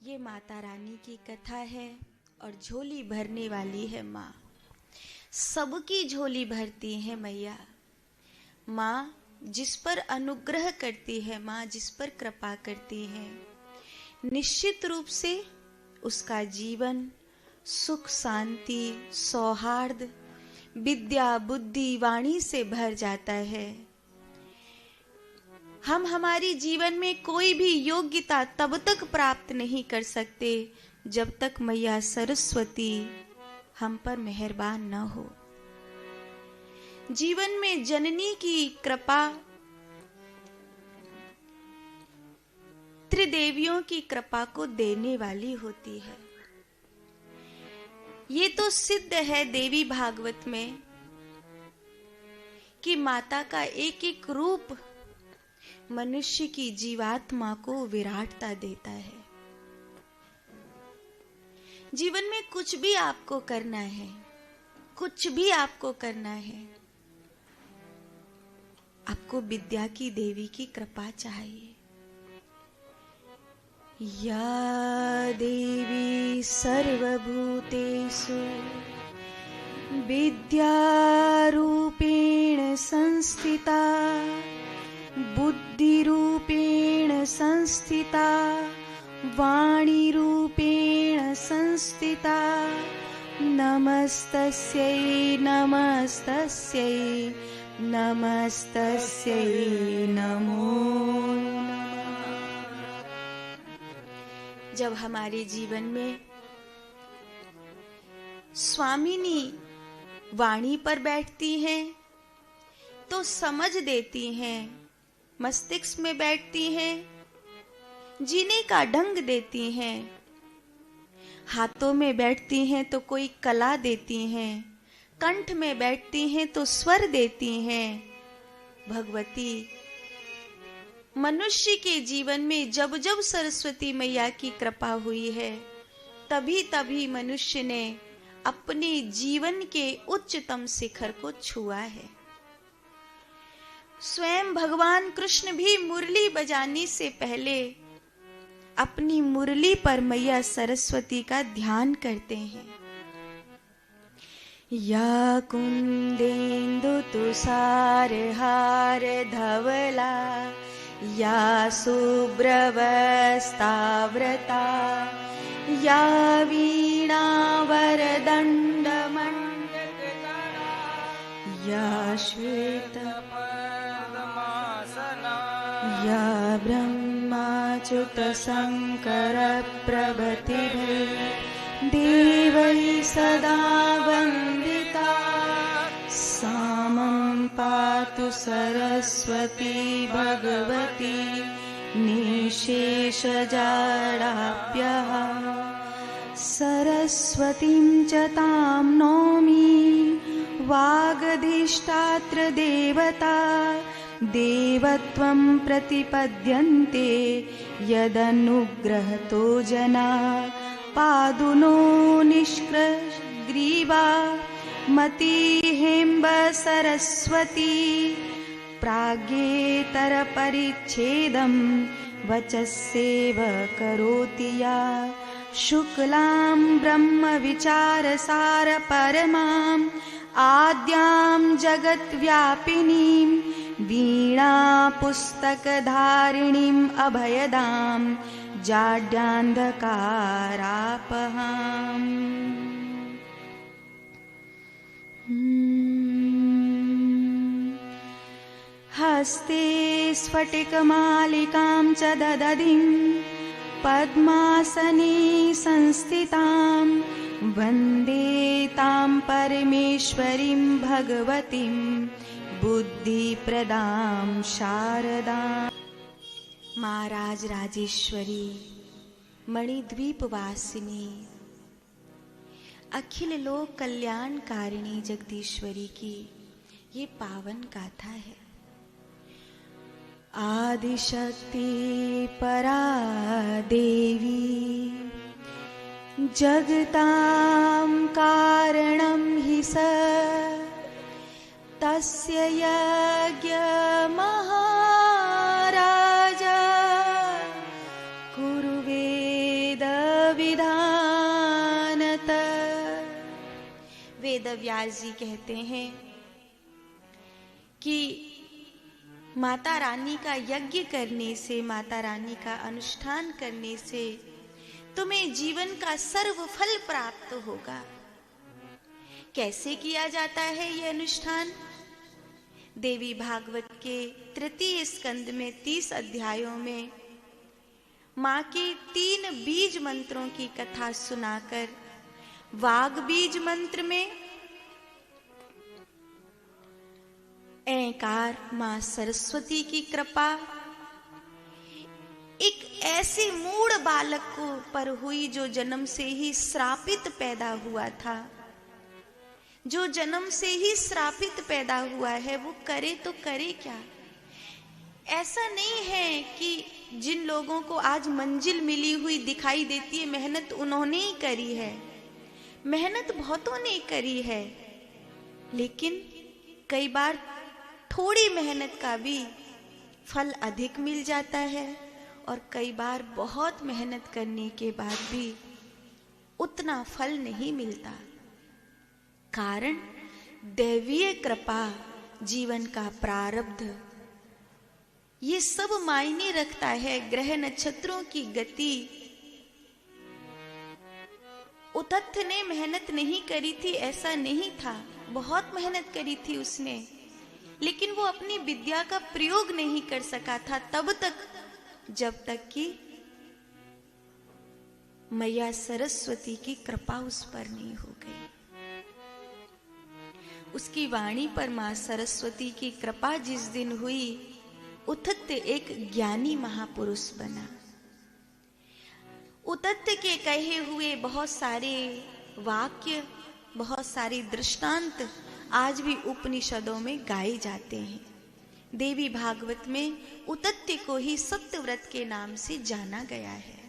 ये माता रानी की कथा है और झोली भरने वाली है माँ। सबकी झोली भरती है मैया। माँ जिस पर अनुग्रह करती है, माँ जिस पर कृपा करती है, निश्चित रूप से उसका जीवन सुख शांति सौहार्द विद्या बुद्धि वाणी से भर जाता है। हम हमारी जीवन में कोई भी योग्यता तब तक प्राप्त नहीं कर सकते जब तक मैया सरस्वती हम पर मेहरबान न हो। जीवन में जननी की कृपा, त्रिदेवियों की कृपा को देने वाली होती है। ये तो सिद्ध है देवी भागवत में कि माता का एक एक रूप मनुष्य की जीवात्मा को विराटता देता है। जीवन में कुछ भी आपको करना है, कुछ भी आपको करना है, आपको विद्या की देवी की कृपा चाहिए। या देवी सर्वभूतेषु विद्यारूपेण संस्थिता बुद्धिरूपेण संस्थिता वाणीरूपेण संस्थिता नमस्तस्यै नमस्तस्यै नमस्तस्यै नमो नमः। जब हमारे जीवन में स्वामिनी वाणी पर बैठती हैं तो समझ देती हैं, मस्तिष्क में बैठती हैं, जीने का ढंग देती हैं, हाथों में बैठती हैं तो कोई कला देती हैं, कंठ में बैठती हैं तो स्वर देती हैं। भगवती मनुष्य के जीवन में जब जब सरस्वती मैया की कृपा हुई है, तभी तभी मनुष्य ने अपने जीवन के उच्चतम शिखर को छुआ है। स्वयं भगवान कृष्ण भी मुरली बजाने से पहले अपनी मुरली पर मैया सरस्वती का ध्यान करते हैं। या कुंदेन्दु तुषार हार धवला या शुभ्रवस्ताव्रता या वीणा वरदंड मंडला या श्वेत या ब्रह्माच्युत शंकर प्रभृतिभिः देवैः सदा वन्दिता सामं पातु सरस्वती भगवती निःशेषजाडाभ्यः सरस्वतीं च तां नौमि वागधिष्ठात्र देवता देवत्वं प्रतिपद्यन्ते यदनुग्रहतो जना पादुनो निष्कृग्रीवा मतिहेम्ब सरस्वती प्राज्ञेतरपरिच्छेदं वचस्सेव करोति या शुक्लां ब्रह्मविचारसार परमां आद्यां जगद्व्यापिनीं वीणा पुस्तकधारिणीम् अभयदां जाड्यान्धकारापहाम्। हस्ते स्फटिकमालिकां च ददधिं पद्मासने संस्थितां वन्दे तां परमेश्वरीं भगवतीं बुद्धिप्रदां शारदां। माँ राजराजेश्वरी मणिद्वीपवासिनी अखिल लोक कल्याणकारिणी जगदीश्वरी की ये पावन गाथा है। आदिशक्ति परा देवी जगतां कारणं हि स तस्य यज्ञ महाराजा कुरु वेद वेद व्यास जी कहते हैं कि माता रानी का यज्ञ करने से, माता रानी का अनुष्ठान करने से तुम्हें जीवन का सर्व फल प्राप्त होगा। कैसे किया जाता है यह अनुष्ठान? देवी भागवत के तृतीय स्कंद में 30 अध्यायों में माँ के 3 बीज मंत्रों की कथा सुनाकर, वाग बीज मंत्र में ऐकार माँ सरस्वती की कृपा एक ऐसे मूढ़ बालक को पर हुई जो जन्म से ही श्रापित पैदा हुआ था। जो जन्म से ही श्रापित पैदा हुआ है वो करे तो करे क्या? ऐसा नहीं है कि जिन लोगों को आज मंजिल मिली हुई दिखाई देती है मेहनत उन्होंने ही करी है। मेहनत बहुतों ने करी है, लेकिन कई बार थोड़ी मेहनत का भी फल अधिक मिल जाता है और कई बार बहुत मेहनत करने के बाद भी उतना फल नहीं मिलता। कारण दैवीय कृपा, जीवन का प्रारब्ध, ये सब मायने रखता है। ग्रह नक्षत्रों की गति, उतत्थ ने मेहनत नहीं करी थी ऐसा नहीं था, बहुत मेहनत करी थी उसने, लेकिन वो अपनी विद्या का प्रयोग नहीं कर सका था तब तक जब तक कि मैया सरस्वती की कृपा उस पर नहीं हो गई। उसकी वाणी पर मां सरस्वती की कृपा जिस दिन हुई, उतत्त एक ज्ञानी महापुरुष बना। उतत्त के कहे हुए बहुत सारे वाक्य, बहुत सारे दृष्टांत आज भी उपनिषदों में गाए जाते हैं। देवी भागवत में उतत्त को ही सत्यव्रत के नाम से जाना गया है।